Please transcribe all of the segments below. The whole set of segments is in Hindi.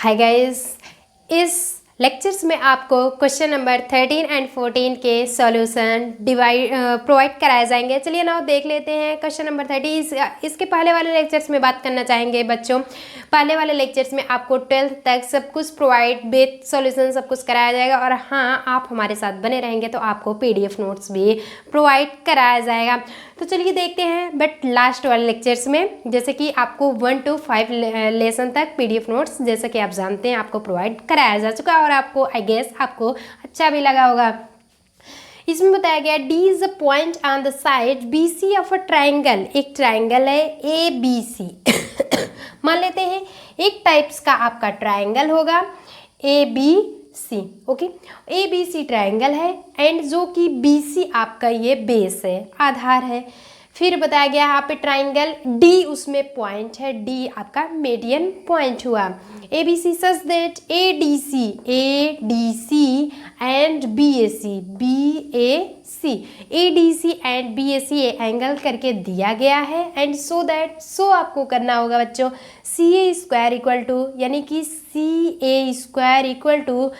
हाय गाइस, इस लेक्चर्स में आपको क्वेश्चन नंबर 13 एंड 14 के सॉल्यूशन प्रोवाइड कराए जाएंगे। चलिए ना देख लेते हैं क्वेश्चन नंबर 30। इसके पहले वाले लेक्चर्स में बात करना चाहेंगे बच्चों। पहले वाले लेक्चर्स में आपको 12th तक सब कुछ प्रोवाइड विथ सॉल्यूशन सब कुछ कराया जाएगा, और हाँ, आप हमारे साथ बने रहेंगे तो आपको PDF नोट्स भी प्रोवाइड कराया जाएगा। तो चलिए देखते हैं। बट लास्ट वाले लेक्चर्स में जैसे कि आपको 1 to 5 लेसन तक PDF नोट्स जैसे कि आप जानते हैं आपको प्रोवाइड कराया जा चुका है, और आपको आई गेस आपको अच्छा भी लगा होगा। इसमें बताया गया D is a point on the side BC of a triangle. एक ट्राइंगल है ABC मान लेते हैं एक टाइप्स का आपका ट्राइंगल होगा ABC। ओके, ABC ट्राइंगल है एंड जो कि BC आपका ये बेस है, आधार है। फिर बताया गया यहाँ पे ट्राइंगल D उसमें पॉइंट है, D आपका मीडियन पॉइंट हुआ। ABC such that ADC and BAC ADC and BAC angle करके दिया गया है। एंड सो आपको करना होगा बच्चों CA स्क्वायर इक्वल टू, यानी कि CA square equal to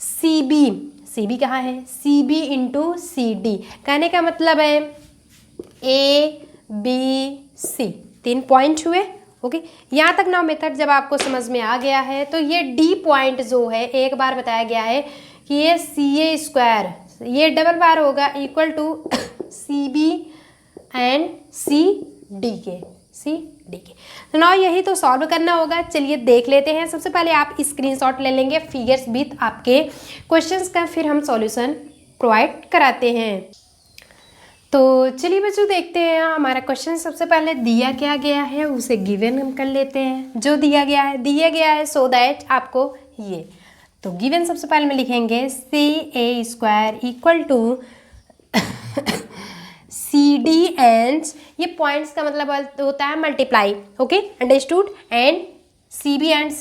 CB कहाँ है, CB इंटू CD। कहने का मतलब है ABC 3 पॉइंट हुए। ओके, यहाँ तक ना मेथड जब आपको समझ में आ गया है तो ये D पॉइंट जो है एक बार बताया गया है कि ये CA स्क्वायर ये डबल बार होगा equal to CB and CD के। तो ना यही तो सॉल्व करना होगा। चलिए देख लेते हैं। सबसे पहले आप स्क्रीनशॉट ले लेंगे फिगर्स विथ आपके क्वेश्चंस का, फिर हम सॉल्यूशन प्रोवाइड कराते हैं। तो चलिए बच्चों देखते हैं हमारा क्वेश्चन। सबसे पहले दिया क्या गया है उसे गिवन हम कर लेते हैं। जो दिया गया है सो दैट आपको ये तो गिवन सबसे पहले में लिखेंगे CA square equal to CD and ये पॉइंट्स का मतलब होता है multiply. Okay, understood. And CB and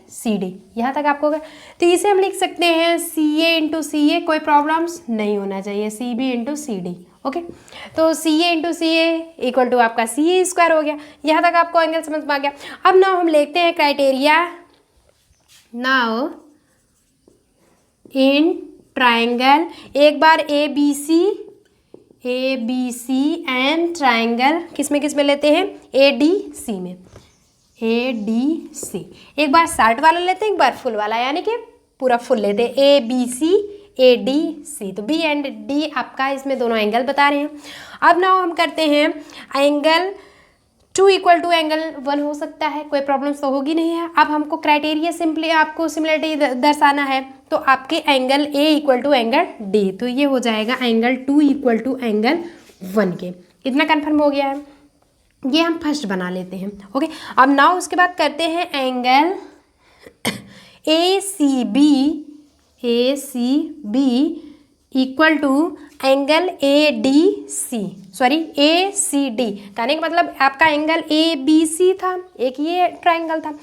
CD यहाँ तक आपको। तो इसे हम लिख सकते हैं CA इंटू CA, कोई प्रॉब्लम्स नहीं होना चाहिए, CB इंटू CD। ओके, तो CA into CA equal to आपका CA स्क्वायर हो गया। यहाँ तक आपको एंगल समझ में आ गया। अब नाउ हम लिखते हैं क्राइटेरिया। नाउ इन ट्राइंगल एक बार ABC एंड ट्राइंगल किस में लेते हैं ADC में। ADC एक बार शार्ट वाला लेते हैं, एक बार फुल वाला, यानी कि पूरा फुल लेते हैं ABC ADC। तो B एंड D आपका इसमें दोनों एंगल बता रहे हैं। अब ना हम करते हैं एंगल 2 इक्वल टू एंगल 1 हो सकता है, कोई प्रॉब्लम तो होगी नहीं है। अब हमको क्राइटेरिया सिंपली आपको सिमिलरिटी दर्शाना है, तो आपके angle A equal to angle D, तो ये हो जाएगा एंगल 2 इक्वल टू एंगल 1 के। इतना कन्फर्म हो गया है, ये हम फर्स्ट बना लेते हैं। ओके, अब नाउ उसके बाद करते हैं angle ACB equal to angle ACD। कहने का मतलब आपका एंगल ABC था, एक ये ट्राइंगल था।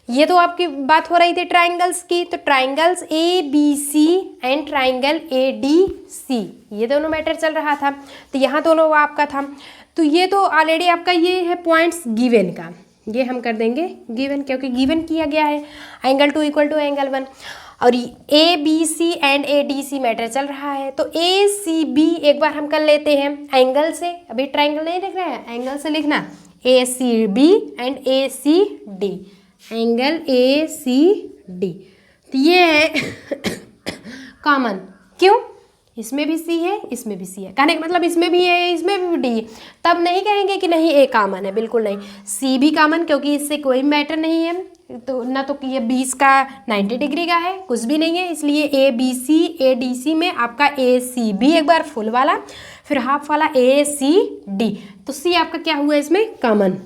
ये तो आपकी बात हो रही थी ट्राइंगल्स की, तो triangles ABC and triangle ADC ये दोनों मैटर चल रहा था, तो यहाँ दोनों आपका था। तो ये तो ऑलरेडी आपका ये है पॉइंट्स गिवन का, ये हम कर देंगे गिवन, क्योंकि गिवन किया गया है एंगल 2 इक्वल टू एंगल 1, और ABC एंड ADC मैटर चल रहा है। तो ACB एक बार हम कर लेते हैं एंगल से, अभी ट्राइंगल नहीं लिख रहे हैं, एंगल से लिखना ACB and ACD, angle ACD। तो ये है कॉमन, क्यों? इसमें भी C है, इसमें भी C है, कहने का मतलब इसमें भी है, इसमें भी D है। तब नहीं कहेंगे कि नहीं A कॉमन है, बिल्कुल नहीं। C भी कॉमन, क्योंकि इससे कोई मैटर नहीं है, तो ना तो ये 20 का 90 डिग्री का है, कुछ भी नहीं है। इसलिए ABC ADC में आपका ACB एक बार फुल वाला, फिर हाफ वाला ACD, तो C आपका क्या हुआ इसमें कॉमन।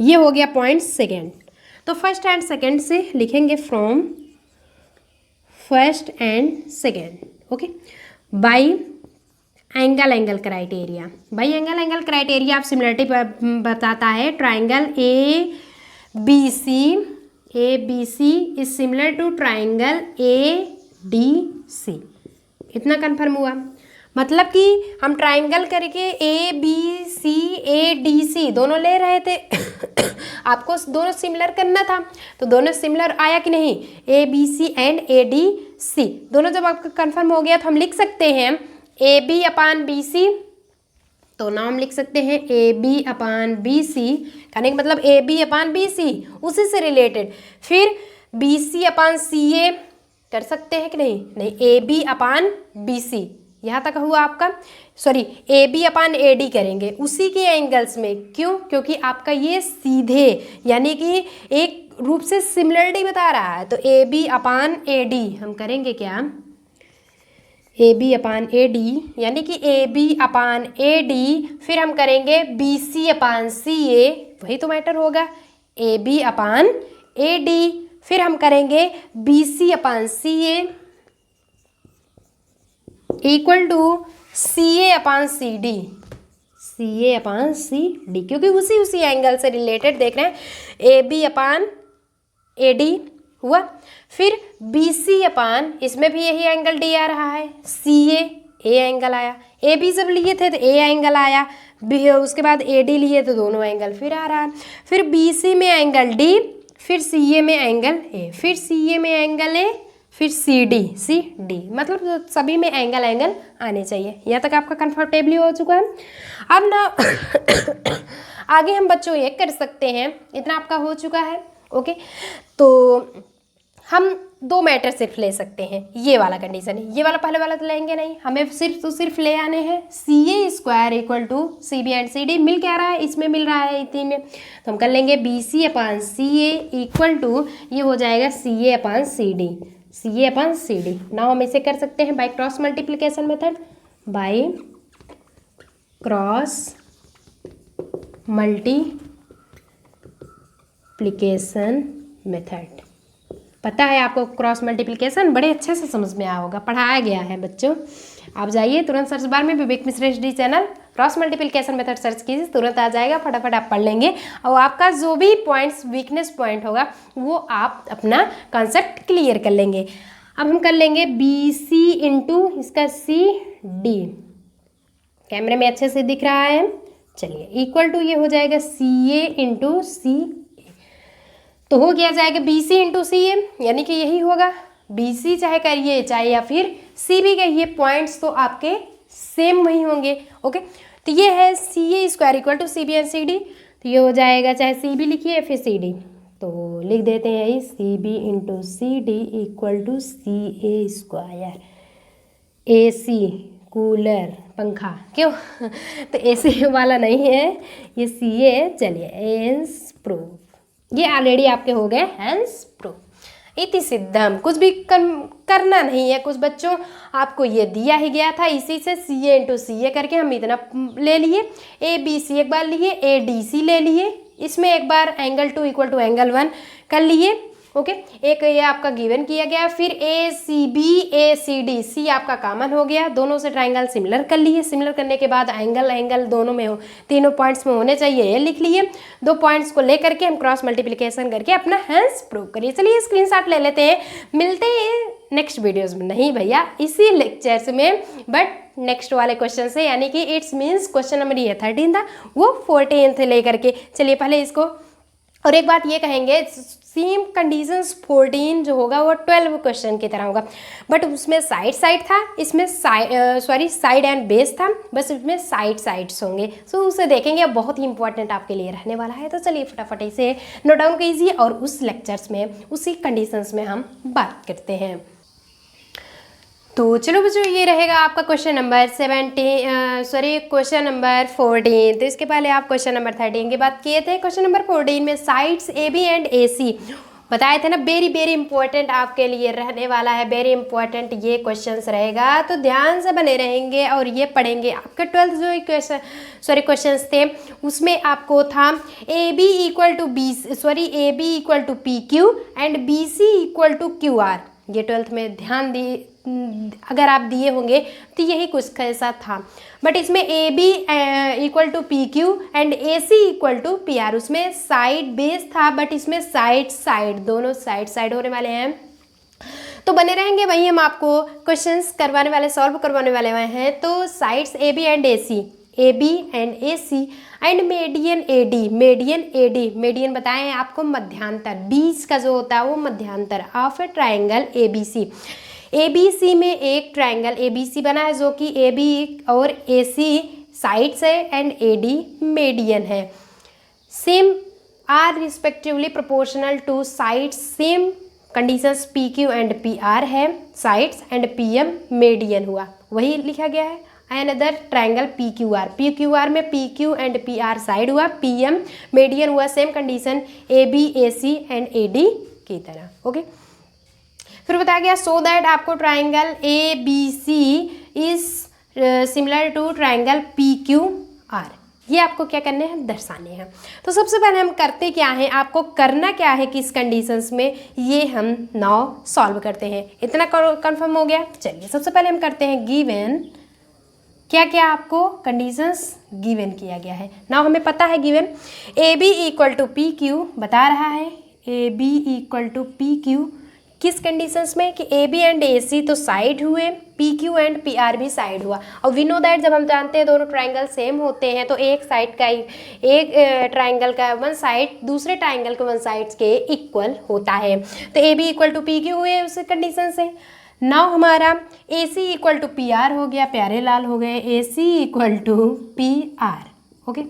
ये हो गया पॉइंट सेकेंड। तो फर्स्ट एंड सेकेंड से लिखेंगे from first and second. Okay, by angle criteria आप सिमिलरिटी बताता है। Triangle ABC is similar to triangle ADC, इतना कन्फर्म हुआ। मतलब कि हम ट्राइंगल करके ए बी सी ए डी सी दोनों ले रहे थे आपको दोनों सिमिलर करना था, तो दोनों सिमिलर आया कि नहीं, A B C and A D C दोनों जब आपका कंफर्म हो गया तो हम लिख सकते हैं A B upon B C, तो नाम हम लिख सकते हैं A B upon B C, कहने का मतलब ए बी अपान बी सी उसी से रिलेटेड, फिर बी सी अपान सी ए कर सकते हैं कि नहीं, नहीं A B upon B C यहाँ तक हुआ आपका, sorry A B upon A D करेंगे उसी के एंगल्स में, क्यों, क्योंकि आपका ये सीधे यानी कि एक रूप से सिमिलरिटी बता रहा है, तो A B upon A D हम करेंगे क्या, ए बी अपान ए डी यानी कि A B upon A D, फिर हम करेंगे बी सी अपान सी ए, वही तो मैटर होगा, ए बी अपान ए डी, फिर हम करेंगे B C upon C A equal to C A upon C D, C A upon C D, क्योंकि उसी एंगल से रिलेटेड देख रहे हैं, A B upon A D हुआ, फिर बी सी अपान इसमें भी यही एंगल डी आ रहा है, सी ए एंगल आया, ए बी जब लिए थे तो ए एंगल आया, उसके बाद ए डी लिए तो दोनों एंगल फिर आ रहा है, फिर बी सी में एंगल डी, फिर सी ए में एंगल ए, फिर सी ए में एंगल ए, फिर सी डी मतलब सभी में एंगल आने चाहिए। यहाँ तक आपका कंफर्टेबली हो चुका है। अब ना आगे हम बच्चों ये कर सकते हैं, इतना आपका हो चुका है ओके, तो हम दो मैटर सिर्फ ले सकते हैं, ये वाला कंडीशन है, ये वाला पहले वाला तो लेंगे नहीं, हमें सिर्फ ले आने हैं C A square equal to C B and C D, मिल क्या रहा है, इसमें मिल रहा है इतनी में, तो हम कर लेंगे B C upon C A equal to ये हो जाएगा C A upon C D, C A upon C D. Now हम इसे कर सकते हैं by cross multiplication method, by cross multiplication method. पता है आपको क्रॉस मल्टीप्लिकेशन बड़े अच्छे से समझ में आया होगा, पढ़ाया गया है बच्चों। आप जाइए तुरंत सर्च बार में Vivek Mishra HD channel cross multiplication method search कीजिए, तुरंत आ जाएगा, फटाफट आप पढ़ लेंगे और आपका जो भी पॉइंट्स वीकनेस पॉइंट होगा वो आप अपना कॉन्सेप्ट क्लियर कर लेंगे। अब हम कर लेंगे बी सी इंटू इसका सी डी, कैमरे में अच्छे से दिख रहा है, चलिए इक्वल टू ये हो जाएगा सी ए इंटू सी, तो हो गया जाएगा बी सी इंटू सी ए, यानी कि यही होगा, बी सी चाहे करिए चाहे या फिर सी बी कहिए, पॉइंट्स तो आपके सेम वही होंगे ओके। तो ये है C A square equal to C B and C D, तो ये हो जाएगा चाहे सी बी लिखिए फिर सी डी, तो लिख देते हैं यही C B into C D equal to C A square, A C cooler पंखा क्यों तो ए सी वाला नहीं है ये सी ए, चलिए एंस प्रूफ, ये ऑलरेडी आपके हो गए हैंस प्रूफ। इति सिद्धम, कुछ भी करना नहीं है, कुछ बच्चों आपको ये दिया ही गया था, इसी से सी ए इंटू सी ए करके हम इतना ले लिए, ए बी सी एक बार लिए, ए डी सी ले लिए, इसमें एक बार एंगल 2 इक्वल टू एंगल 1 कर लिए ओके, एक ये आपका गिवन किया गया, फिर ए C B A C D, सी आपका कॉमन हो गया, दोनों से ट्राइंगल सिमिलर कर लिए, सिमिलर करने के बाद एंगल दोनों में हो, तीनों पॉइंट्स में होने चाहिए, ये लिख लिए, दो पॉइंट्स को लेकर के हम क्रॉस मल्टीप्लिकेशन करके अपना हैंस प्रूव करिए। चलिए स्क्रीनशॉट ले लेते हैं, मिलते हैं नेक्स्ट वीडियोज़ में, नहीं भैया इसी लेक्चर्स में, बट नेक्स्ट वाले क्वेश्चन से, यानी कि इट्स मीन्स क्वेश्चन नंबर ये 13 था, वो 14th लेकर के। चलिए पहले इसको, और एक बात ये कहेंगे सेम कंडीशंस 14 जो होगा वो 12 क्वेश्चन की तरह होगा, बट उसमें साइड था, इसमें साइड एंड बेस था, बस उसमें साइड्स होंगे, सो उसे देखेंगे, बहुत ही इंपॉर्टेंट आपके लिए रहने वाला है। तो चलिए फटाफट इसे नोट डाउन कीजिए और उस लेक्चर्स में उसी कंडीशंस में हम बात करते हैं। तो चलो बच्चों ये रहेगा आपका क्वेश्चन नंबर 14। तो इसके पहले आप क्वेश्चन नंबर 13 की बात किए थे। क्वेश्चन नंबर 14 में sides A B and A सी बताए थे ना, वेरी इंपॉर्टेंट आपके लिए रहने वाला है, वेरी इंपॉर्टेंट ये क्वेश्चंस रहेगा, तो ध्यान से बने रहेंगे और ये पढ़ेंगे। आपके 12th जो क्वेश्चंस थे उसमें आपको था A B equal to P Q and B C equal to Q R, ये 12th में ध्यान दिए, अगर आप दिए होंगे तो यही कुछ ऐसा था, बट इसमें A B equal to P Q and A C equal to P R, उसमें साइड बेस था, बट इसमें साइड दोनों साइड होने वाले हैं। तो बने रहेंगे वहीं हम आपको क्वेश्चंस करवाने वाले, सॉल्व करवाने वाले हैं। तो sides A B and A C, A B and A C and median A D, median A D, median बताए हैं आपको मध्यांतर, बीच का जो होता है वो मध्यांतर of a triangle A B C. A B C में एक ट्राइंगल ए बी सी बना है जो कि ए बी और ए सी साइड्स है एंड ए डी मीडियन है। Same are respectively proportional to sides, same conditions P Q and P R है, sides and P M median हुआ, वही लिखा गया है। Another triangle P Q R में P Q and P R side हुआ, पी एम मीडियन हुआ, same condition A B A C and A D की तरह। ओके, फिर बताया गया सो दैट आपको triangle A B C is similar to triangle P Q R, ये आपको क्या करने हैं, दर्शाने हैं। तो सबसे पहले हम करते क्या हैं, आपको करना क्या है किस कंडीशंस में, ये हम नाउ सॉल्व करते हैं। इतना कंफर्म हो गया। चलिए सबसे पहले हम करते हैं गिवन, क्या क्या आपको कंडीशंस गिवन किया गया है। नाउ हमें पता है given A B equal to P Q बता रहा है, A B equal to P Q किस कंडीशंस में कि ए बी एंड ए सी तो साइड हुए, P Q and P are भी साइड हुआ। और वी नो दैट जब हम जानते हैं दोनों ट्राइंगल सेम होते हैं तो एक साइड का एक ट्राइंगल का वन साइड दूसरे ट्राइंगल के वन साइड्स के इक्वल होता है। तो A B equal to P Q हुए उस कंडीशन से। नाउ हमारा A C equal to P R हो गया, प्यारे लाल हो गए, A C equal to P R. Okay,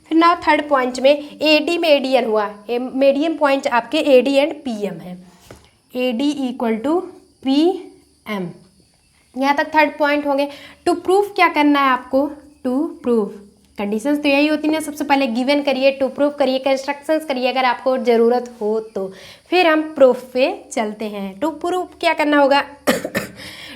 फिर नाउ थर्ड पॉइंट में ए डी मीडियन हुआ, मीडियन पॉइंट आपके A D and P M है, A D equal to P M, यहाँ तक थर्ड पॉइंट हो गए। टू प्रूफ क्या करना है आपको, टू प्रूफ कंडीशंस तो यही होती है, सबसे पहले गिवन करिए, टू प्रूफ करिए, कंस्ट्रक्शंस करिए अगर आपको ज़रूरत हो तो, फिर हम प्रूफ पे चलते हैं। टू प्रूफ क्या करना होगा,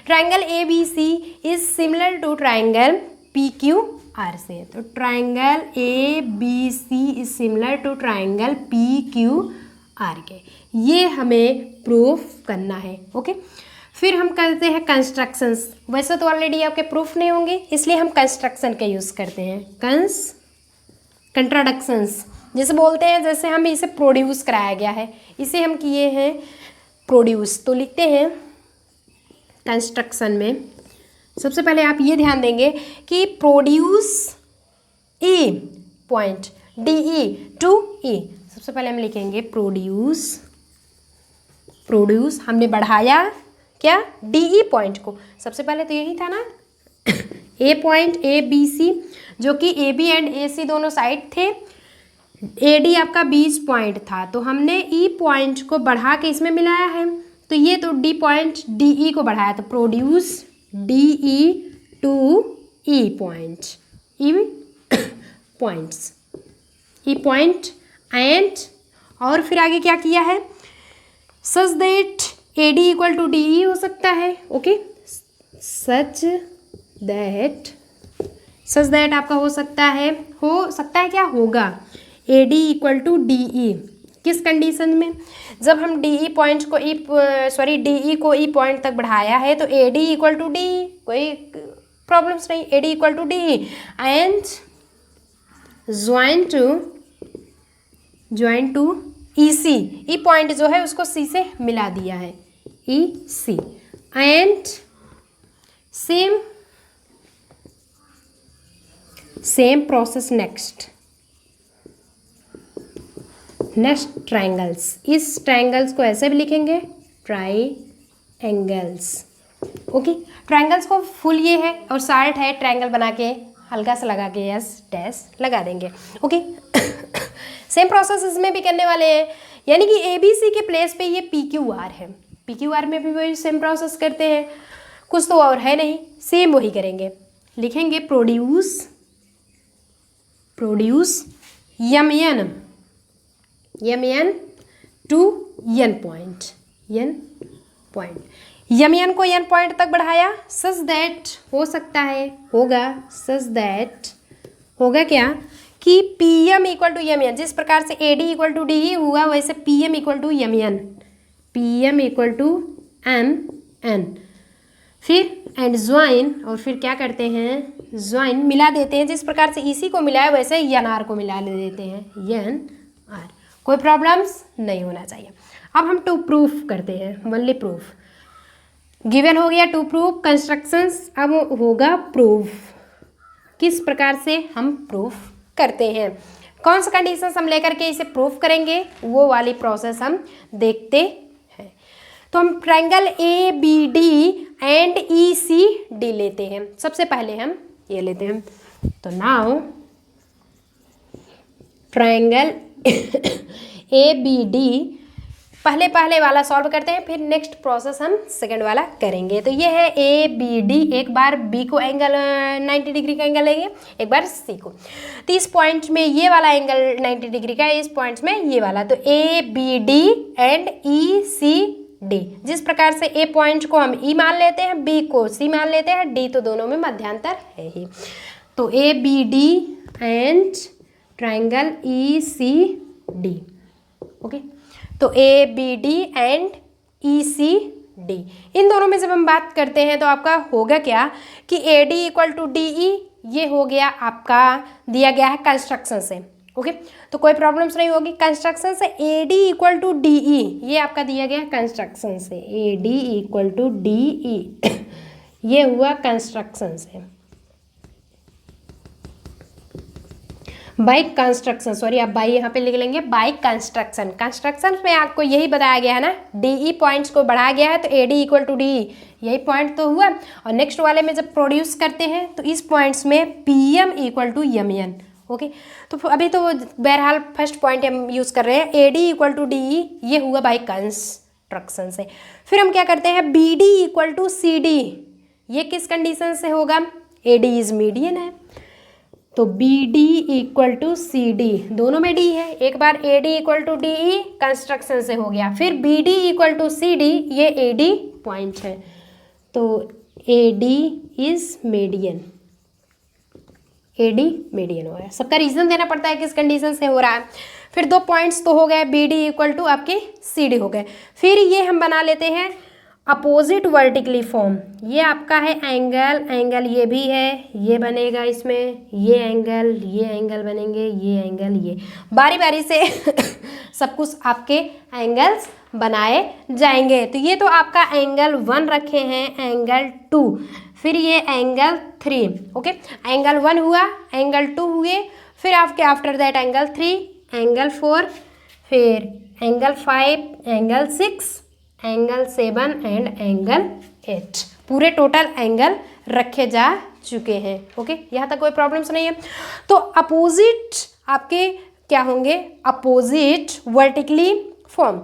triangle A B C is similar to triangle P Q R से, तो triangle A B C is similar to triangle P Q R के, ये हमें प्रूफ करना है। ओके, फिर हम करते हैं कंस्ट्रक्शंस, वैसे तो ऑलरेडी आपके प्रूफ नहीं होंगे इसलिए हम कंस्ट्रक्शन का यूज़ करते हैं, कंट्राडक्शंस जैसे बोलते हैं, जैसे हम इसे प्रोड्यूस कराया गया है, इसे हम किए हैं प्रोड्यूस, तो लिखते हैं कंस्ट्रक्शन में। सबसे पहले आप ये ध्यान देंगे कि produce E point D E to E, सबसे पहले हम लिखेंगे प्रोड्यूस हमने बढ़ाया क्या, डी ई पॉइंट को, सबसे पहले तो यही था ना ए पॉइंट ए बी सी जो कि ए बी एंड ए सी दोनों साइड थे, ए डी आपका बीच पॉइंट था, तो हमने ई पॉइंट को बढ़ा के इसमें मिलाया है, तो ये तो डी पॉइंट डी ई को बढ़ाया, तो produce D E to E point, E points, E point and, और फिर आगे क्या किया है, such that A D equal to D E हो सकता है। ओके, सच दैट आपका हो सकता है क्या होगा, A D equal to D E किस कंडीशन में, जब हम डी ई पॉइंट को डी ई को ई पॉइंट तक बढ़ाया है तो A D equal to D, कोई प्रॉब्लम्स नहीं, A D equal to D and join to E C, E point जो है उसको सी से मिला दिया है, E C and same process next triangles, इस ट्राइंगल्स को ऐसे भी लिखेंगे ट्राइंगल्स। ओके, ट्राइंगल्स को फुल ये है और शार्ट है, ट्राइंगल बना के हल्का सा लगा के यस डैश लगा देंगे। ओके, सेम प्रोसेस इसमें भी करने वाले हैं, यानी कि ए बी सी के प्लेस पे ये पी क्यू आर है, पी क्यू आर में भी वही सेम प्रोसेस करते हैं, कुछ तो और है नहीं, सेम वही करेंगे, लिखेंगे produce M N to N point, M N को एन पॉइंट तक बढ़ाया, सच दैट हो सकता है सच दैट होगा क्या कि P M equal to M N, जिस प्रकार से A D equal to D E हुआ वैसे P M equal to M N, फिर एंड ज्वाइन, और फिर क्या करते हैं ज्वाइन मिला देते हैं, जिस प्रकार से इसी को मिलाया वैसे एन आर को मिला देते हैं, एन आर, कोई प्रॉब्लम्स नहीं होना चाहिए। अब हम टू प्रूफ करते हैं, ओनली प्रूफ, गिवन हो गया टू प्रूव कंस्ट्रक्शंस। अब होगा प्रूफ, किस प्रकार से हम प्रूफ करते हैं, कौन सा कंडीशंस हम लेकर के इसे प्रूफ करेंगे, वो वाली प्रोसेस हम देखते हैं। तो हम triangle A B D and E C D लेते हैं। सबसे पहले हम ये लेते हैं, तो now triangle A B D पहले वाला सॉल्व करते हैं, फिर नेक्स्ट प्रोसेस हम सेकंड वाला करेंगे। तो ये है ए बी डी, एक बार बी को एंगल 90 डिग्री का एंगल लेंगे, एक बार सी को। तो इस पॉइंट में ये वाला एंगल 90 डिग्री का है, इस पॉइंट में ये वाला। तो A B D and E C D, जिस प्रकार से ए पॉइंट को हम ई मान लेते हैं, बी को सी मान लेते हैं, डी तो दोनों में मध्यांतर है ही। तो A B D and triangle E C D, okay. तो A B D and E C D, इन दोनों में जब हम बात करते हैं तो आपका होगा क्या कि A D equal to D E, ये हो गया आपका दिया गया है कंस्ट्रक्शन से, ओके। तो कोई प्रॉब्लम्स नहीं होगी कंस्ट्रक्शन से। A D equal to D E, ये आपका दिया गया कंस्ट्रक्शन से, A D equal to D E ये हुआ कंस्ट्रक्शन से, बाई कंस्ट्रक्शन, सॉरी आप बाई यहाँ पे लिख लेंगे, बाई कंस्ट्रक्शन। कंस्ट्रक्शन में आपको यही बताया गया है ना, डी ई पॉइंट्स को बढ़ाया गया है, तो A D equal to D E, यही पॉइंट तो हुआ। और नेक्स्ट वाले में जब प्रोड्यूस करते हैं तो इस पॉइंट्स में P M equal to M N, okay. तो अभी तो बहरहाल फर्स्ट पॉइंट हम यूज़ कर रहे हैं, A D equal to D E, ये हुआ बाई कंस्ट्रक्शन से। फिर हम क्या करते हैं, B D equal to C D, ये किस कंडीशन से होगा, ए डी इज मीडियन है, तो B D equal to C D, दोनों में डी है। एक बार A D equal to D E construction से हो गया, फिर B D equal to C D, ये ए डी पॉइंट है, तो A D is median, A D median हो गया। सबका रीजन देना पड़ता है किस कंडीशन से हो रहा है। फिर दो पॉइंट्स तो हो गए, बी डी इक्वल टू आपके सी डी हो गए। फिर ये हम बना लेते हैं अपोजिट वर्टिकली फॉर्म, ये आपका है एंगल, एंगल ये भी है, ये बनेगा इसमें, ये एंगल बनेंगे, ये एंगल, ये बारी बारी से सब कुछ आपके एंगल्स बनाए जाएंगे। तो ये तो आपका एंगल 1 रखे हैं, एंगल 2, फिर ये एंगल 3, ओके। एंगल 1 हुआ, एंगल 2 हुए, फिर आपके आफ्टर दैट एंगल 3, एंगल 4, फिर angle 5, angle 6, angle 7 and angle 8, पूरे टोटल एंगल रखे जा चुके हैं, ओके। यहाँ तक कोई प्रॉब्लम्स नहीं है। तो अपोजिट आपके क्या होंगे, अपोजिट वर्टिकली फॉर्म।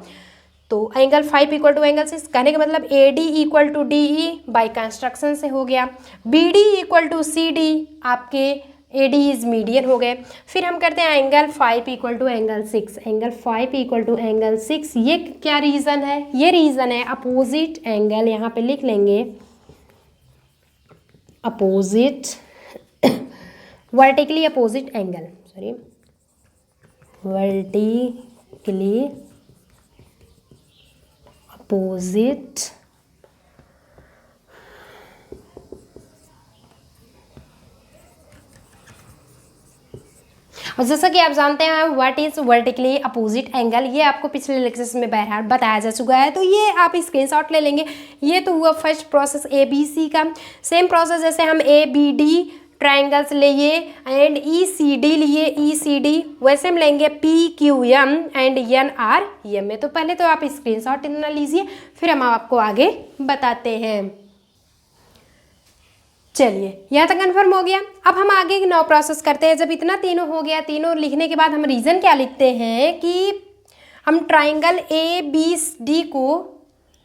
तो एंगल 5 इक्वल टू एंगल 6, कहने का मतलब A D equal to D E by construction से हो गया, B D equal to C D, आपके ए डी इज मीडियन हो गए। फिर हम करते हैं angle 5 equal to angle 6, angle 5 equal to angle 6, ये क्या रीज़न है, ये रीज़न है अपोजिट एंगल, यहाँ पे लिख लेंगे opposite vertically opposite angle, sorry vertically opposite और जैसा कि आप जानते हैं what is vertically opposite angle, ये आपको पिछले लेक्चर्स में बहरहाल बताया जा चुका है, तो ये आप स्क्रीनशॉट ले लेंगे। ये तो हुआ first process A B C का। सेम प्रोसेस जैसे हम ए बी डी ट्राइंगल्स लिए एंड ई सी डी लिए, ई सी डी, वैसे हम लेंगे P Q M and N R M में। तो पहले तो आप स्क्रीनशॉट इतना लीजिए, फिर हम आपको आगे बताते हैं। चलिए यहाँ तक कन्फर्म हो गया। अब हम आगे नौ प्रोसेस करते हैं। जब इतना तीनों हो गया, तीनों लिखने के बाद हम रीज़न क्या लिखते हैं कि हम ट्राइंगल ए बी डी को,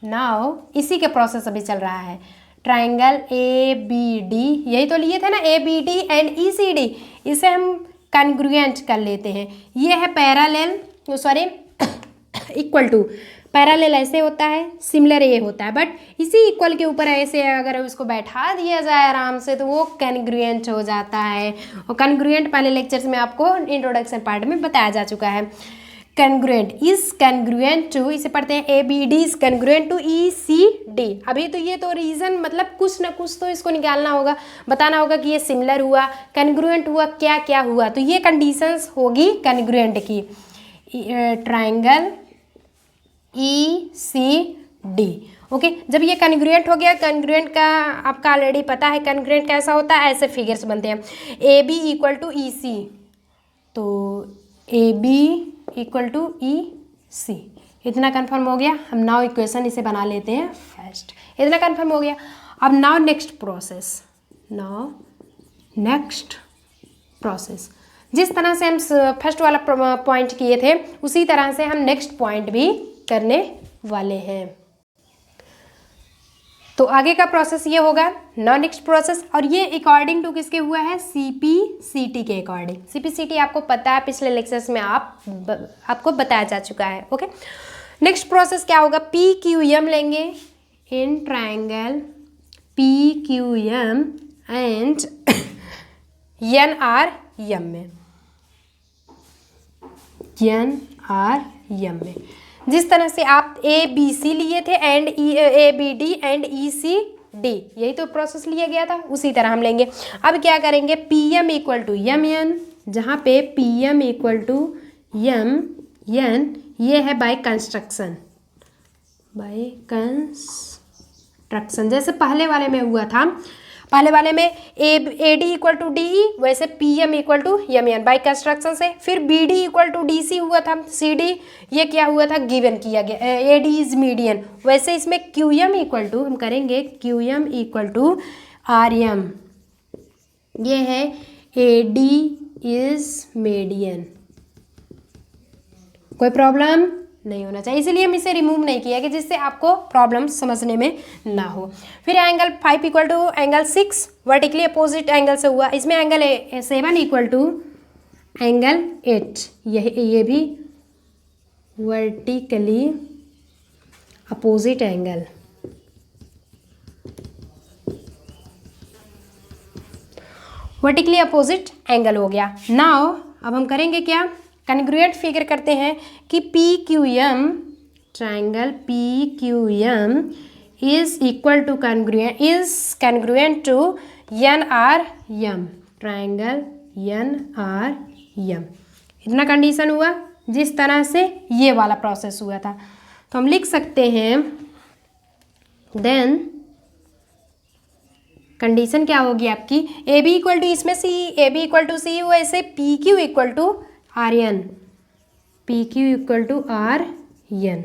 नाउ इसी के प्रोसेस अभी चल रहा है, ट्राइंगल ए बी डी, यही तो लिए थे ना, A B D and E C D, इसे हम कॉन्ग्रुएंट कर लेते हैं। ये है parallel, sorry equal to, parallel ऐसे होता है, सिमिलर ये होता है, बट इसी इक्वल के ऊपर ऐसे अगर उसको बैठा दिया जाए आराम से तो वो कॉन्ग्रुएंट हो जाता है। और कॉन्ग्रुएंट पहले लेक्चर्स में आपको इंट्रोडक्शन पार्ट में बताया जा चुका है। कॉन्ग्रुएंट इज कॉन्ग्रुएंट टू, इसे पढ़ते हैं A B D is congruent to E C D. अभी तो ये तो रीज़न मतलब कुछ ना कुछ तो इसको निकालना होगा, बताना होगा कि ये सिमिलर हुआ, कॉन्ग्रुएंट हुआ, क्या क्या हुआ। तो ये कंडीशंस होगी कॉन्ग्रुएंट की। Triangle E C D, okay, जब ये कन्ग्रुएंट हो गया, कन्ग्रुएंट का आपका ऑलरेडी पता है कन्ग्रुएंट कैसा होता है, ऐसे फिगर्स बनते हैं A B equal to E सी, तो A B equal to E सी, इतना कन्फर्म हो गया। हम नाउ इक्वेशन इसे बना लेते हैं फर्स्ट, इतना कन्फर्म हो गया। अब now next process, now next process, जिस तरह से हम फर्स्ट वाला पॉइंट किए थे उसी तरह से हम नेक्स्ट पॉइंट भी करने वाले हैं। तो आगे का प्रोसेस ये होगा नाउ नेक्स्ट प्रोसेस, और ये अकॉर्डिंग टू किसके हुआ है, CPCT के अकॉर्डिंग। CPCT आपको पता है, पिछले लेक्चर्स में आपको बताया जा चुका है। ओके, नेक्स्ट प्रोसेस क्या होगा, PQM लेंगे in triangle PQM and NRM में, NRM में, जिस तरह से आप ABC लिए थे एंड ABD एंड ECD, यही तो प्रोसेस लिया गया था, उसी तरह हम लेंगे। अब क्या करेंगे, PM इक्वल टू MN, जहाँ पे PM इक्वल टू MN, ये है बाय कंस्ट्रक्शन, जैसे पहले वाले में हुआ था, पहले वाले में AD इक्वल टू DE, वैसे PM equal to MN by construction से। फिर BD इक्वल टू DC हुआ था, CD ये क्या हुआ था, गिवन किया गया, AD इज मीडियन, वैसे इसमें QM इक्वल टू हम करेंगे QM इक्वल टू RM, ये है AD इज मीडियन, कोई प्रॉब्लम नहीं होना चाहिए, इसीलिए हम इसे रिमूव नहीं किया कि जिससे आपको प्रॉब्लम समझने में ना हो। फिर angle 5 equal to angle 6 vertically opposite angle से हुआ, इसमें एंगल 7 इक्वल टू एंगल 8, ये भी vertically opposite angle, vertically opposite angle हो गया। नाउ अब हम करेंगे क्या, कन्ग्रुएंट फिगर करते हैं कि PQM, triangle PQM is equal to congruent to NRM, triangle NRM, इतना कंडीशन हुआ, जिस तरह से ये वाला प्रोसेस हुआ था। तो हम लिख सकते हैं देन कंडीशन क्या होगी आपकी, AB इक्वल टू, इसमें AB इक्वल टू C, वैसे PQ equal to RN, PQ equal to RN,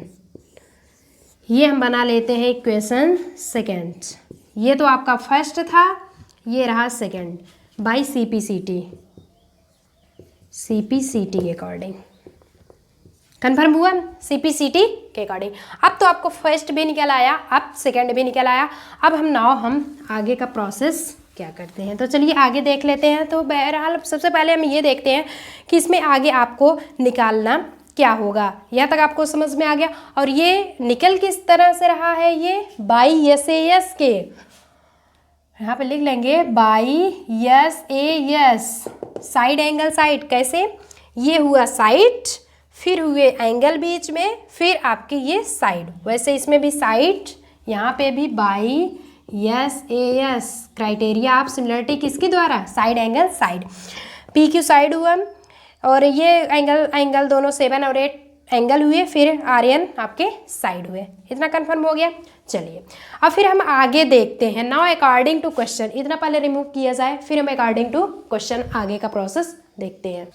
ये हम बना लेते हैं इक्वेशन सेकेंड। ये तो आपका फर्स्ट था, ये रहा सेकेंड बाई CPCT के अकॉर्डिंग, कन्फर्म हुआ CPCT के अकॉर्डिंग। अब तो आपको फर्स्ट भी निकल आया, अब सेकेंड भी निकल आया। अब हम आगे का प्रोसेस क्या करते हैं, तो चलिए आगे देख लेते हैं। तो बहरहाल सबसे पहले हम ये देखते हैं कि इसमें आगे आपको निकालना क्या होगा, यहाँ तक आपको समझ में आ गया। और ये निकल किस तरह से रहा है, ये बाई SAS के, यहाँ पे लिख लेंगे by SAS, side angle side, कैसे, ये हुआ साइड, फिर हुए एंगल बीच में, फिर आपके ये साइड, वैसे इसमें भी साइड, यहाँ पे भी by SAS, criteria of similarity किसके द्वारा, side angle side, PQ side हुआ, और ये एंगल दोनों 7 और 8 एंगल हुए, फिर RN आपके साइड हुए, इतना कंफर्म हो गया। चलिए अब फिर हम आगे देखते हैं। नाउ अकॉर्डिंग टू क्वेश्चन, इतना पहले रिमूव किया जाए, फिर हम अकॉर्डिंग टू क्वेश्चन आगे का प्रोसेस देखते हैं।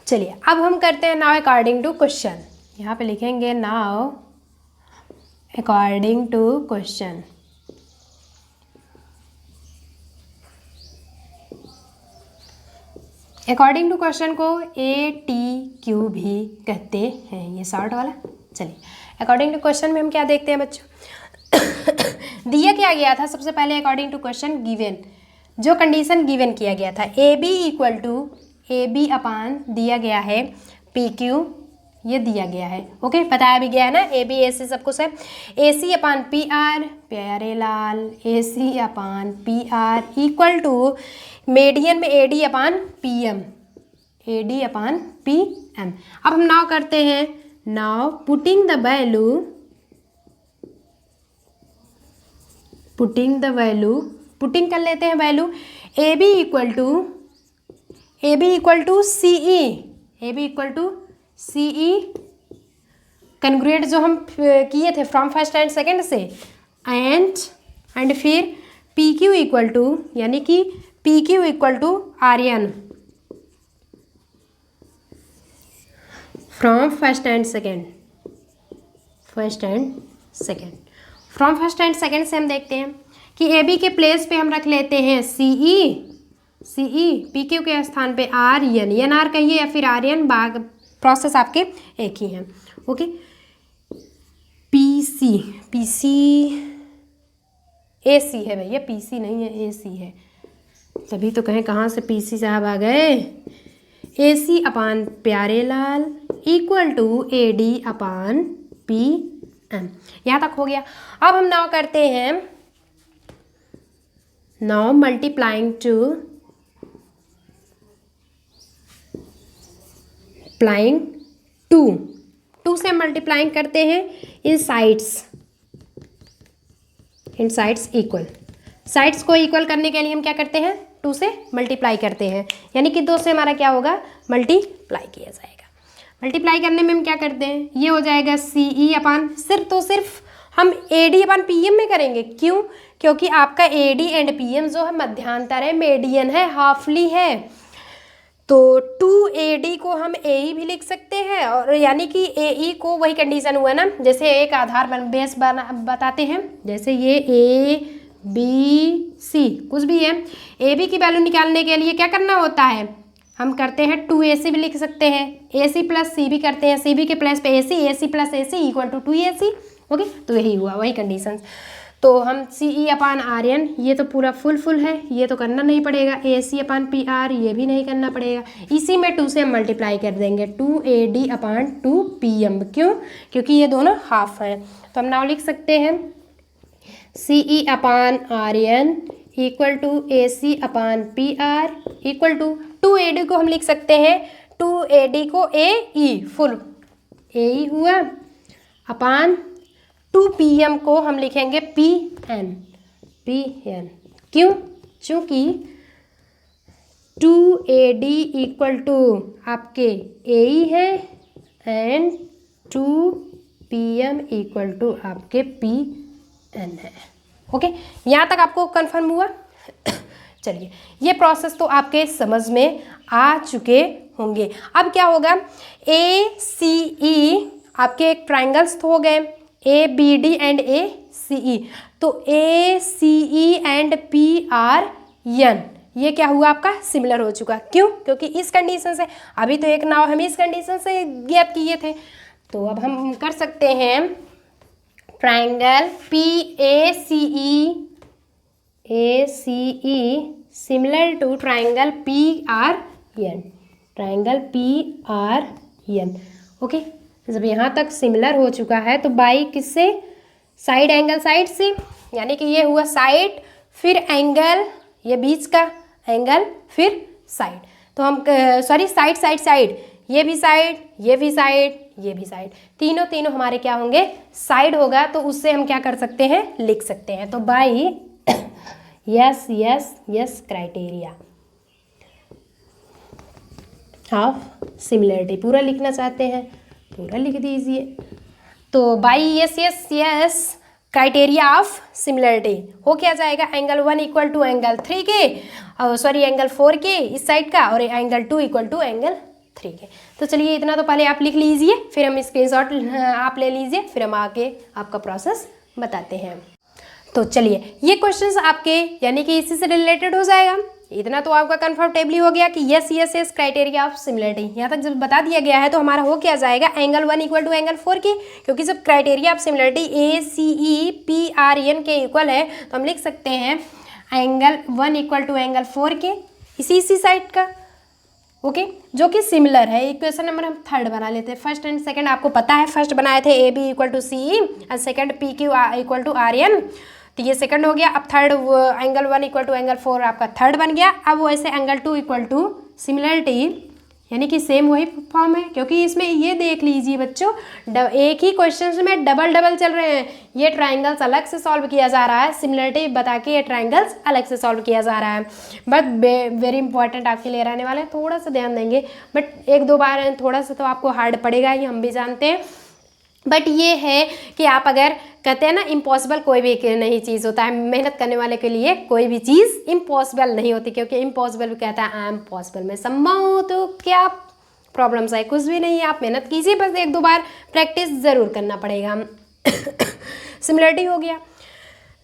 चलिए अब हम करते हैं नाउ अकॉर्डिंग टू क्वेश्चन, यहाँ पे लिखेंगे now according to question. According to question को ATQ भी कहते हैं, ये शॉर्ट वाला। चलिए अकॉर्डिंग टू क्वेश्चन में हम क्या देखते हैं बच्चों, दिया क्या गया था सबसे पहले, अकॉर्डिंग टू क्वेश्चन गिवन, जो कंडीशन गिवन किया गया था, AB इक्वल टू AB अपान दिया गया है PQ, ये दिया गया है, ओके, बताया भी गया है ना, AB AC सब कुछ है, AC अपान PR, प्यारे लाल, AC upon PR equal to median में AD upon PM, AD upon PM। अब हम नाउ करते हैं, now putting the value, putting कर लेते हैं value, AB equal to CE, AB equal to CE कन्ग्रुएंट जो हम किए थे फ्रॉम फर्स्ट एंड सेकेंड से, एंड फिर पी क्यू इक्वल टू, यानी कि P Q equal to R N from first and second, from first and second से हम देखते हैं कि ए बी के प्लेस पे हम रख लेते हैं सीई, पी क्यू के स्थान पे आर एन आर कहिए या फिर आर एन, बाग प्रोसेस आपके एक ही हैं। ओके, पी सी ए सी है भैया, पी सी नहीं है, ए सी है, तभी तो कहें कहाँ से पी सी साहब आ गए। A C upon P R equal to A D upon P M, यहाँ तक हो गया। अब हम नाउ करते हैं, नाउ मल्टीप्लाइंग टू से मल्टीप्लाइंग करते हैं इन साइड्स इक्वल, साइड्स को इक्वल करने के लिए हम क्या करते हैं, 2 से मल्टीप्लाई करते हैं, यानी कि 2 से हमारा क्या होगा, मल्टीप्लाई किया जाएगा। मल्टीप्लाई करने में हम क्या करते हैं, ये हो जाएगा सी ई अपान, सिर्फ हम A D upon P M में करेंगे। क्यों? क्योंकि आपका A D and P M जो है मध्यांतर है, मेडियन है, हाफली है, तो 2AD को हम AE भी लिख सकते हैं, और यानी कि AE को वही कंडीशन हुआ ना, जैसे एक आधार बेस बताते हैं, जैसे ये ABC कुछ भी है, AB की वैल्यू निकालने के लिए क्या करना होता है, हम करते हैं 2AC भी लिख सकते हैं, AC प्लस C भी करते हैं, CB के प्लस पे AC plus AC equal to 2AC। Okay, तो यही हुआ वही कंडीशन। तो हम CE अपान आर एन, ये तो पूरा फुल है, ये तो करना नहीं पड़ेगा, AC अपान PR ये भी नहीं करना पड़ेगा, इसी में 2 से हम मल्टीप्लाई कर देंगे, 2AD अपान 2PM। क्यों? क्योंकि ये दोनों हाफ हैं, तो हम नाउ लिख सकते हैं CE upon R N equal to AC upon PR equal to 2AD को हम लिख सकते हैं, 2AD को AE फुल AE हुआ अपान 2PM को हम लिखेंगे PN। क्यों? चूँकि 2AD इक्वल टू आपके AE है एंड 2PM इक्वल टू आपके PN है। ओके, यहाँ तक आपको कंफर्म हुआ? चलिए, ये प्रोसेस तो आपके समझ में आ चुके होंगे। अब क्या होगा, ACE आपके एक ट्राइंगल्स हो गए, ABD एंड ACE, तो ACE एंड PRN ये क्या हुआ आपका, सिमिलर हो चुका। क्यों? क्योंकि इस कंडीशन से, अभी तो एक नाव हम इस कंडीशन से ज्ञात किए थे, तो अब हम कर सकते हैं triangle ACE similar to triangle PRN। Okay, जब यहाँ तक सिमिलर हो चुका है तो बाई किससे, साइड एंगल साइड से, यानी कि ये हुआ साइड फिर एंगल, ये बीच का एंगल फिर साइड, तो हम साइड, ये भी साइड, ये भी साइड, ये भी साइड, तीनों हमारे क्या होंगे, साइड होगा, तो उससे हम क्या कर सकते हैं, लिख सकते हैं। तो by yes criteria of similarity, पूरा लिखना चाहते हैं पूरा लिख दीजिए। तो by yes criteria of similarity हो क्या जाएगा, एंगल 1 इक्वल टू एंगल 3 के, सॉरी एंगल 4 के इस साइड का, और एंगल 2 इक्वल टू एंगल 3 के। तो चलिए इतना तो पहले आप लिख लीजिए, फिर हम स्क्रीनशॉट आप ले लीजिए, फिर हम आगे आपका प्रोसेस बताते हैं। तो चलिए, ये क्वेश्चंस आपके यानी कि इसी से रिलेटेड हो जाएगा। इतना तो आपका कंफर्टेबली हो गया कि यस क्राइटेरिया ऑफ सिमिलरिटी, यहाँ तक जब बता दिया गया है तो हमारा हो क्या जाएगा, एंगल 1 इक्वल टू एंगल 4 के, क्योंकि जब criteria of similarity ACE PRN के इक्वल है तो हम लिख सकते हैं एंगल 1 इक्वल टू एंगल 4 के, इसी साइड का। ओके, जो कि सिमिलर है। इक्वेशन नंबर हम 3rd बना लेते हैं, फर्स्ट एंड सेकंड आपको पता है, फर्स्ट बनाए थे AB इक्वल टू CE और second PQ equal to RN, तो ये सेकंड हो गया। अब third angle 1 equal to angle 4 आपका थर्ड बन गया। अब वैसे एंगल 2 इक्वल टू सिमिलरिटी, यानी कि सेम वही फॉर्म है, क्योंकि इसमें ये देख लीजिए बच्चों, एक ही क्वेश्चन में डबल चल रहे हैं। ये ट्राइंगल्स अलग से सॉल्व किया जा रहा है, सिमिलरिटी बता के ये ट्राइंगल्स अलग से सॉल्व किया जा रहा है। बट वेरी इंपॉर्टेंट आपके लिए रहने वाले हैं, थोड़ा सा ध्यान देंगे, बट 1-2 बार थोड़ा सा तो आपको हार्ड पड़ेगा ही, हम भी जानते हैं। बट ये है कि आप अगर कहते हैं ना इम्पॉसिबल कोई भी नहीं चीज़ होता है, मेहनत करने वाले के लिए कोई भी चीज़ इम्पॉसिबल नहीं होती, क्योंकि इम्पॉसिबल भी कहता है आई एम पॉसिबल, मैं संभव हूँ, तो क्या प्रॉब्लम्स है? कुछ भी नहीं है, आप मेहनत कीजिए, बस एक दो बार प्रैक्टिस ज़रूर करना पड़ेगा। सिमिलरिटी हो गया,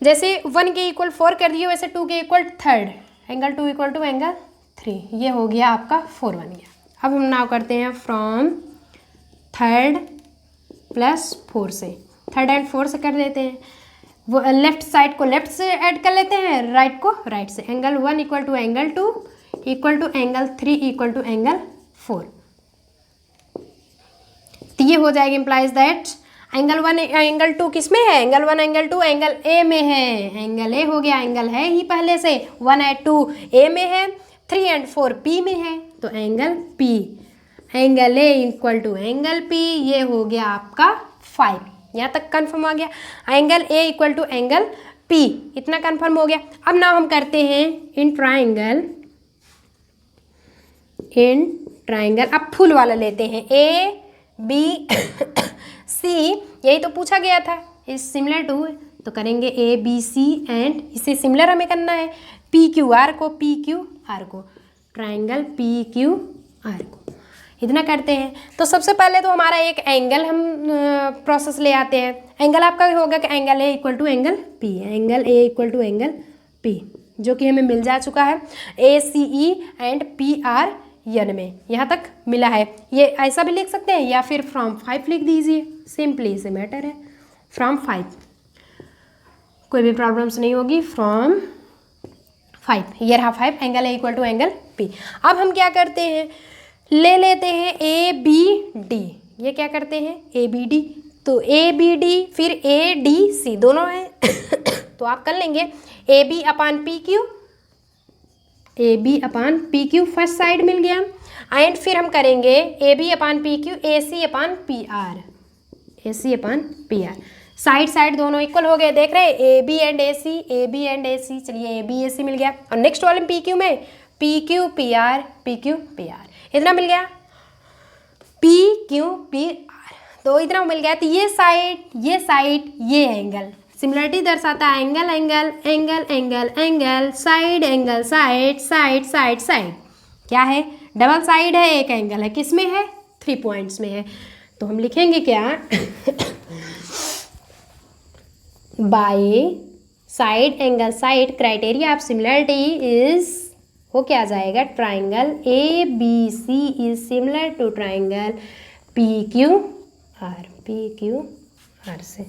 जैसे 1 के इक्वल 4 कर दिए, वैसे 2 के equal 3rd, angle 2 equal to angle 3, ये हो गया आपका 4 बन गया। अब हम नाउ करते हैं फ्रॉम 3rd प्लस 4 से, 3rd एंड 4 से कर देते हैं, वो लेफ्ट साइड को लेफ्ट से ऐड कर लेते हैं, राइट को राइट से। Angle 1 equal to angle 2 equal to angle 3 equal to angle 4, तो ये हो जाएगा इम्प्लाइज दैट एंगल 1 एंगल 2 किस में है? एंगल 1 एंगल 2 एंगल ए में है, एंगल ए हो गया, एंगल है ही पहले से, 1 एंड 2 ए में है, 3 एंड 4 पी में है, तो angle P, angle A equal to angle P, ये हो गया आपका 5, यहाँ तक कंफर्म आ गया। Angle A equal to angle P, इतना कंफर्म हो गया। अब ना हम करते हैं इन ट्राइंगल, अब फुल वाला लेते हैं, ए बी सी, यही तो पूछा गया था, इज सिमिलर टू, तो करेंगे ए बी सी एंड इससे सिमिलर हमें करना है पी क्यू आर को, पी क्यू आर को, ट्राइंगल पी क्यू आर को, इतना करते हैं। तो सबसे पहले तो हमारा एक एंगल हम प्रोसेस ले आते हैं। एंगल आपका होगा कि angle A equal to angle P, angle A equal to angle P, जो कि हमें मिल जा चुका है A C E and P R N में, यहाँ तक मिला है। ये ऐसा भी लिख सकते हैं या फिर फ्रॉम 5 लिख दीजिए, सिंपली से मैटर है, फ्रॉम 5, कोई भी प्रॉब्लम्स नहीं होगी, फ्रॉम 5, ये रहा 5, angle A equal to angle P. अब हम क्या करते हैं, ले लेते हैं ए बी डी, ये क्या करते हैं ए बी डी, तो ए बी डी फिर ए डी सी दोनों है तो आप कर लेंगे A B upon P Q, A B upon P Q first side मिल गया, एंड फिर हम करेंगे A B upon P Q, A C upon P R, A C upon P R, side side दोनों इक्वल हो गए, देख रहे हैं A B and A C, A B and A C, चलिए ए बी ए सी मिल गया। और नेक्स्ट वाले पी क्यू में P Q P R, P Q P R, इतना मिल गया, पी क्यू पी आर, तो इतना मिल गया। तो ये साइड ये एंगल, सिमिलरिटी दर्शाता है angle angle angle angle angle, side angle side side side side, क्या है डबल साइड है, एक एंगल है, किस में है 3 पॉइंट्स में है, तो हम लिखेंगे क्या by side angle side criteria of similarity is, वो क्या आ जाएगा, triangle A B C is similar to triangle P Q R से।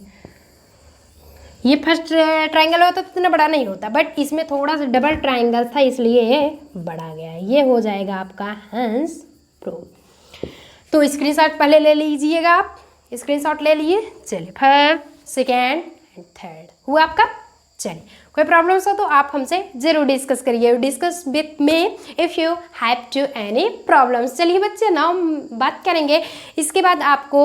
ये फर्स्ट ट्राइंगल होता तो इतना बड़ा नहीं होता, बट इसमें थोड़ा सा डबल ट्राइंगल था इसलिए ये बड़ा गया है, ये हो जाएगा आपका हैंस प्रूव। तो स्क्रीनशॉट पहले ले लीजिएगा, आप स्क्रीनशॉट ले लिए, चलिए फर्स्ट सेकेंड एंड थर्ड हुआ आपका। चलिए कोई प्रॉब्लम्स हो तो आप हमसे ज़रूर डिस्कस करिए, discuss with me if you have to any problems. चलिए बच्चे ना बात करेंगे, इसके बाद आपको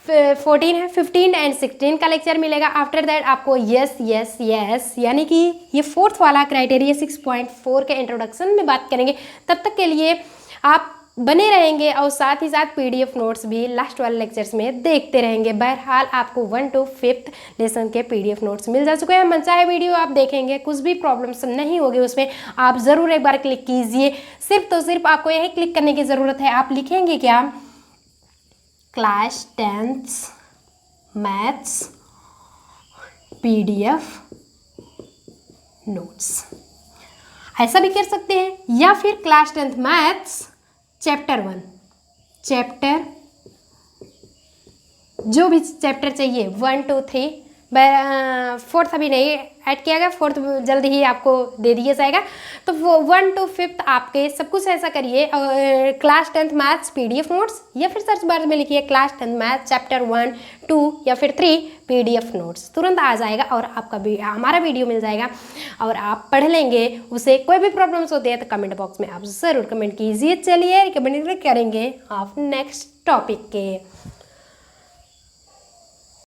14 है 15 एंड 16 का लेक्चर मिलेगा। आफ्टर दैट आपको यस यस यस यानी कि ये 4th वाला क्राइटेरिया 6.4 के इंट्रोडक्शन में बात करेंगे। तब तक के लिए आप बने रहेंगे और साथ ही साथ PDF नोट्स भी लास्ट वाले लेक्चर्स में देखते रहेंगे। बहरहाल आपको 1 to 5th लेसन के PDF नोट्स मिल जा चुके हैं, मनचाहे वीडियो आप देखेंगे, कुछ भी प्रॉब्लम्स नहीं होगी उसमें, आप ज़रूर एक बार क्लिक कीजिए। सिर्फ तो सिर्फ आपको यही क्लिक करने की ज़रूरत है। आप लिखेंगे क्या, class 10th maths PDF notes, ऐसा भी कर सकते हैं, या फिर class 10th maths chapter 1, chapter जो भी चैप्टर चाहिए 1 2 3, 4th अभी नहीं ऐड किया गया, 4th जल्दी ही आपको दे दिया जाएगा। तो वो 1 to 5th आपके सब कुछ ऐसा करिए, class 10th maths PDF notes, या फिर सर्च बार में लिखिए क्लास 10th मैथ्स चैप्टर 1 2 या फिर 3 PDF नोट्स, तुरंत आ जाएगा और आपका हमारा वीडियो मिल जाएगा और आप पढ़ लेंगे उसे। कोई भी प्रॉब्लम्स होती है तो कमेंट बॉक्स में आप ज़रूर कमेंट कीजिए। चलिए कमेंट करेंगे आप नेक्स्ट टॉपिक के।